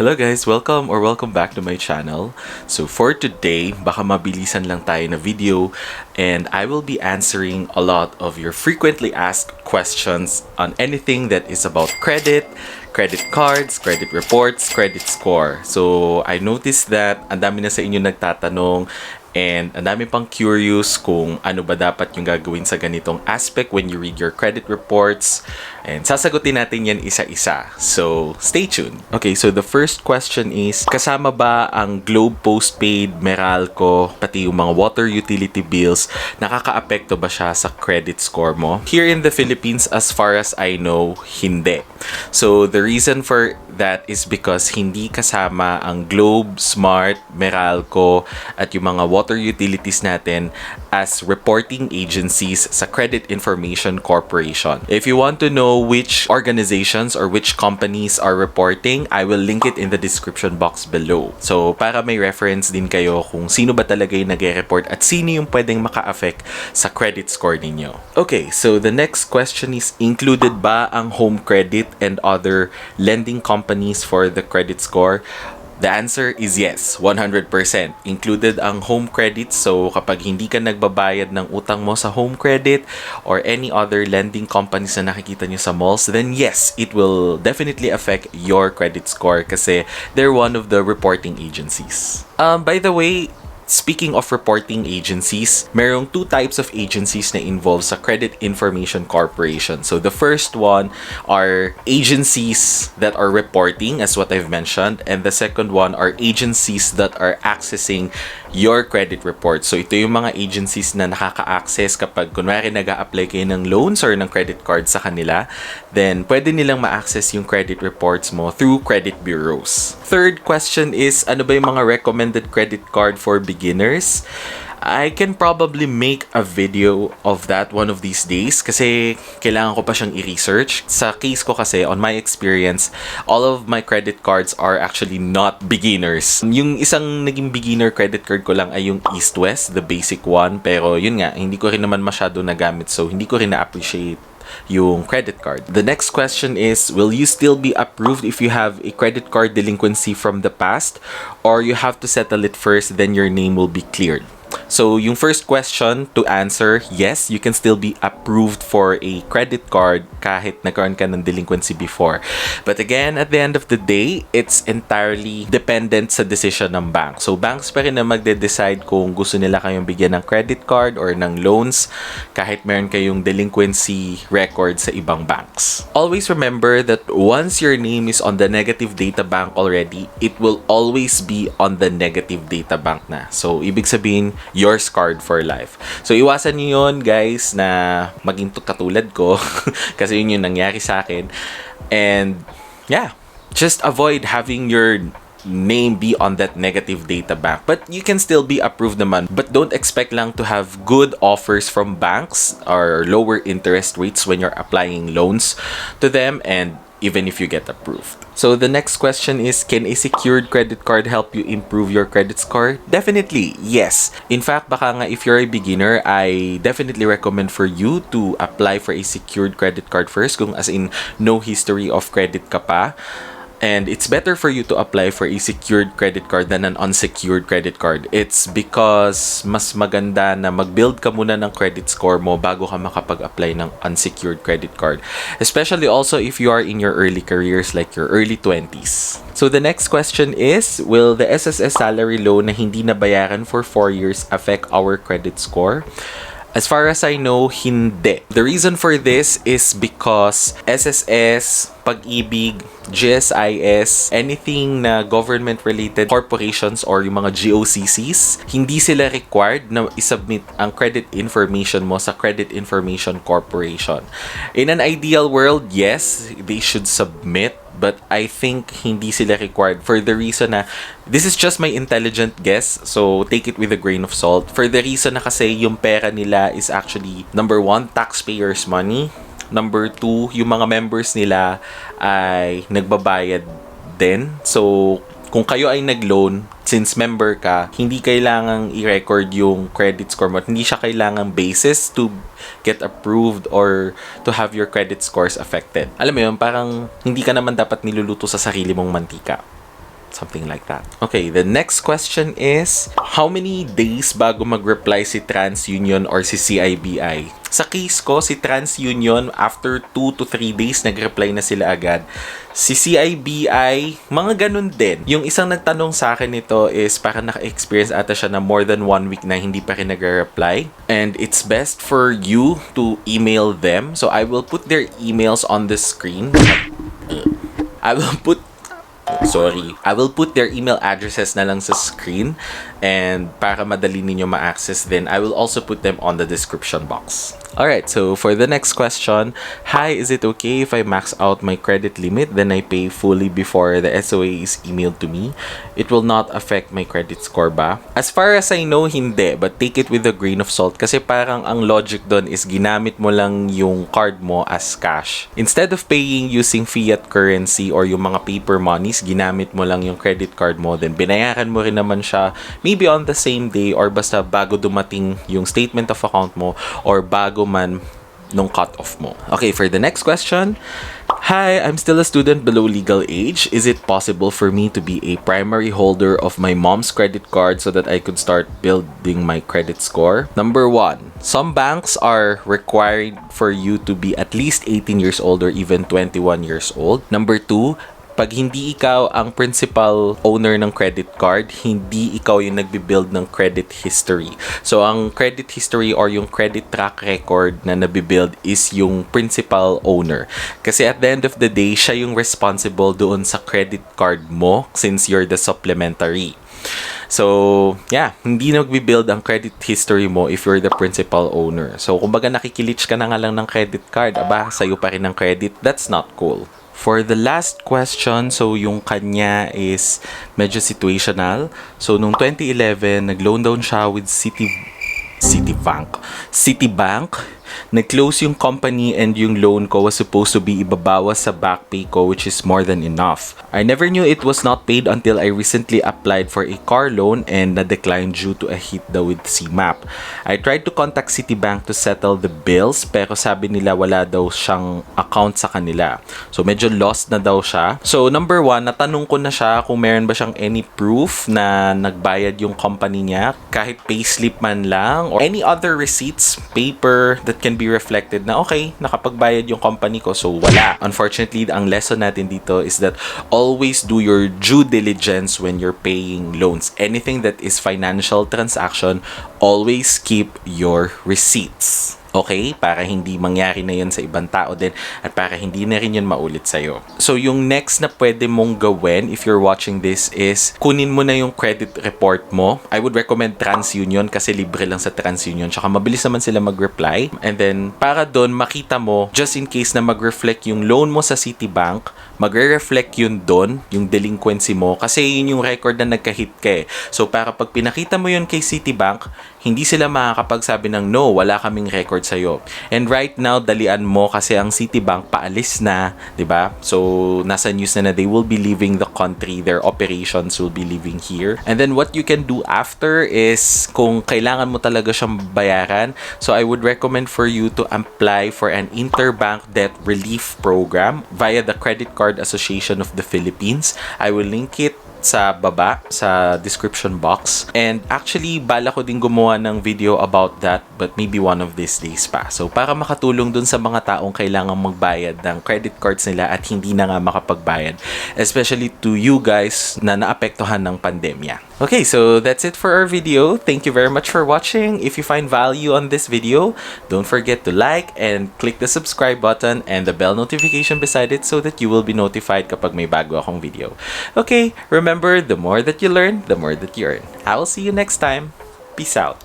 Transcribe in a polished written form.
Hello guys, welcome back to my channel. So for today, baka mabilisan lang tayo na video and I will be answering a lot of your frequently asked questions on anything that is about credit cards, credit reports, credit score. So I noticed that ang dami na sa inyo nagtatanong and ang dami pang curious kung ano ba dapat yung gagawin sa ganitong aspect when you read your credit reports. And sasagutin natin yan isa-isa. So, stay tuned. Okay, so the first question is, kasama ba ang Globe Postpaid, Meralco, pati yung mga water utility bills, nakaka-apekto ba siya sa credit score mo? Here in the Philippines, as far as I know, hindi. So, the reason for that is because hindi kasama ang Globe, Smart, Meralco, at yung mga water utilities natin as reporting agencies sa Credit Information Corporation. If you want to know which organizations or which companies are reporting, I will link it in the description box below. So, para may reference din kayo kung sino ba talaga yung nag-report at sino yung pwedeng maka-affect sa credit score ninyo. Okay, so the next question is, included ba ang home credit and other lending companies for the credit score? The answer is yes, 100%. Included ang home credit. So, kapag hindi ka nagbabayad ng utang mo sa home credit or any other lending companies na nakikita nyo sa malls, then yes, it will definitely affect your credit score kasi they're one of the reporting agencies. By the way, speaking of reporting agencies, merong two types of agencies na involved sa Credit Information Corporation. So the first one are agencies that are reporting, as what I've mentioned, and the second one are agencies that are accessing your credit report. So ito yung mga agencies na nakaka-access kapag kunwari nag-a-apply kayo ng loans or ng credit card sa kanila, then pwede nilang ma-access yung credit reports mo through credit bureaus. Third question is, ano ba yung mga recommended credit card for beginners? I can probably make a video of that one of these days kasi kailangan ko pa siyang i-research. Sa case ko kasi, on my experience, all of my credit cards are actually not beginners. Yung isang naging beginner credit card ko lang ay yung East West, the basic one. Pero yun nga, hindi ko rin naman masyado nagamit so hindi ko rin na-appreciate yung credit card. The next question is, will you still be approved if you have a credit card delinquency from the past, or you have to settle it first, then your name will be cleared? So, yung first question to answer, yes, you can still be approved for a credit card kahit nagkaroon ka ng delinquency before. But again, at the end of the day, it's entirely dependent sa decision ng bank. So, banks pa rin na magde-decide kung gusto nila kayong bigyan ng credit card or ng loans kahit meron kayong delinquency record sa ibang banks. Always remember that once your name is on the negative data bank already, it will always be on the negative data bank na. So, ibig sabihin, yours card for life. So, iwasan nyo yun, guys, na maging katulad ko kasi yun yung nangyari sa akin. And, yeah, just avoid having your name be on that negative data bank. But you can still be approved naman. But don't expect lang to have good offers from banks or lower interest rates when you're applying loans to them, and even if you get approved. So the next question is, can a secured credit card help you improve your credit score? Definitely, yes. In fact, baka nga if you're a beginner, I definitely recommend for you to apply for a secured credit card first, kung as in no history of credit ka pa. And it's better for you to apply for a secured credit card than an unsecured credit card. It's because mas maganda na mag-build ka muna ng credit score mo bago ka makapag-apply ng unsecured credit card. Especially also if you are in your early careers, like your early 20s. So the next question is, will the SSS salary loan na hindi nabayaran for 4 years affect our credit score? As far as I know, hindi. The reason for this is because SSS, Pag-ibig, GSIS, anything na government-related corporations or yung mga GOCCs, hindi sila required na isubmit ang credit information mo sa Credit Information Corporation. In an ideal world, yes, they should submit, but I think hindi sila required for the reason na, this is just my intelligent guess, so take it with a grain of salt. For the reason na kasi yung pera nila is actually, number one, taxpayers' money. Number two, yung mga members nila ay nagbabayad din. So, kung kayo ay nag-loan, since member ka, hindi kailangang i-record yung credit score mo. Hindi siya kailangang basis to get approved or to have your credit scores affected. Alam mo yun, parang hindi ka naman dapat niluluto sa sarili mong mantika. Something like that. Okay, the next question is, how many days bago mag-reply si TransUnion or si CIBI? Sa case ko, si TransUnion, after 2 to 3 days, nag-reply na sila agad. Si CIBI, mga ganun din. Yung isang nagtanong sa akin nito is parang naka-experience ata siya na more than 1 week na hindi pa rin nag-reply. And it's best for you to email them. So I will put their emails on the screen. I will put their email addresses na lang sa screen, and para madali ninyo ma-access, then I will also put them on the description box. Alright, so for the next question, hi, is it okay if I max out my credit limit then I pay fully before the SOA is emailed to me? It will not affect my credit score ba? As far as I know, hindi, but take it with a grain of salt kasi parang ang logic doon is ginamit mo lang yung card mo as cash. Instead of paying using fiat currency or yung mga paper monies, ginamit mo lang yung credit card mo, then binayaran mo rin naman siya maybe on the same day or basta bago dumating yung statement of account mo or bago man nung cut-off mo. Okay, for the next question. Hi, I'm still a student below legal age. Is it possible for me to be a primary holder of my mom's credit card so that I could start building my credit score? Number 1, some banks are required for you to be at least 18 years old or even 21 years old. Number 2, pag hindi ikaw ang principal owner ng credit card, hindi ikaw yung nagbi-build ng credit history. So, ang credit history or yung credit track record na nabibuild is yung principal owner. Kasi at the end of the day, siya yung responsible doon sa credit card mo since you're the supplementary. So, yeah, hindi nagbi-build ang credit history mo if you're the principal owner. So, kumbaga nakikilitch ka na nga lang ng credit card, aba, sa'yo pa rin ang credit, that's not cool. For the last question, so yung kanya is medyo situational. So, nung 2011, nag-loan down siya with Citibank. Nag-close yung company and yung loan ko was supposed to be ibabawas sa back pay ko, which is more than enough. I never knew it was not paid until I recently applied for a car loan and na-declined due to a hit daw with CMAP. I tried to contact Citibank to settle the bills pero sabi nila wala daw siyang account sa kanila. So medyo lost na daw siya. So number 1, natanong ko na siya kung meron ba siyang any proof na nagbayad yung company niya, kahit payslip man lang or any other receipts, paper that can be reflected na okay, nakapagbayad yung company ko. So wala. Unfortunately, ang lesson natin dito is that always do your due diligence when you're paying loans. Anything that is financial transaction, always keep your receipts. Okay? Para hindi mangyari na yun sa ibang tao din at para hindi na rin yun maulit sa'yo. So, yung next na pwede mong gawin if you're watching this is kunin mo na yung credit report mo. I would recommend TransUnion kasi libre lang sa TransUnion. Tsaka mabilis naman sila mag-reply. And then, para doon makita mo, just in case na mag-reflect yung loan mo sa Citibank, magre-reflect yun doon, yung delinquency mo. Kasi yun yung record na nagka-hit ka eh. So, para pag pinakita mo yun kay Citibank, hindi sila makakapagsabi ng no, wala kaming record sa'yo. And right now, dalian mo kasi ang Citibank paalis na, di ba? So, nasa news na they will be leaving the country. Their operations will be leaving here. And then what you can do after is kung kailangan mo talaga siyang bayaran, so I would recommend for you to apply for an interbank debt relief program via the Credit Card Association of the Philippines. I will link it sa baba, sa description box. And actually, bala ko din gumawa ng video about that, but maybe one of these days pa. So, para makatulong dun sa mga taong kailangang magbayad ng credit cards nila at hindi na nga makapagbayad. Especially to you guys na naapektuhan ng pandemya. Okay, so that's it for our video. Thank you very much for watching. If you find value on this video, don't forget to like and click the subscribe button and the bell notification beside it so that you will be notified kapag may bago akong video. Okay, remember, the more that you learn, the more that you earn. I will see you next time. Peace out.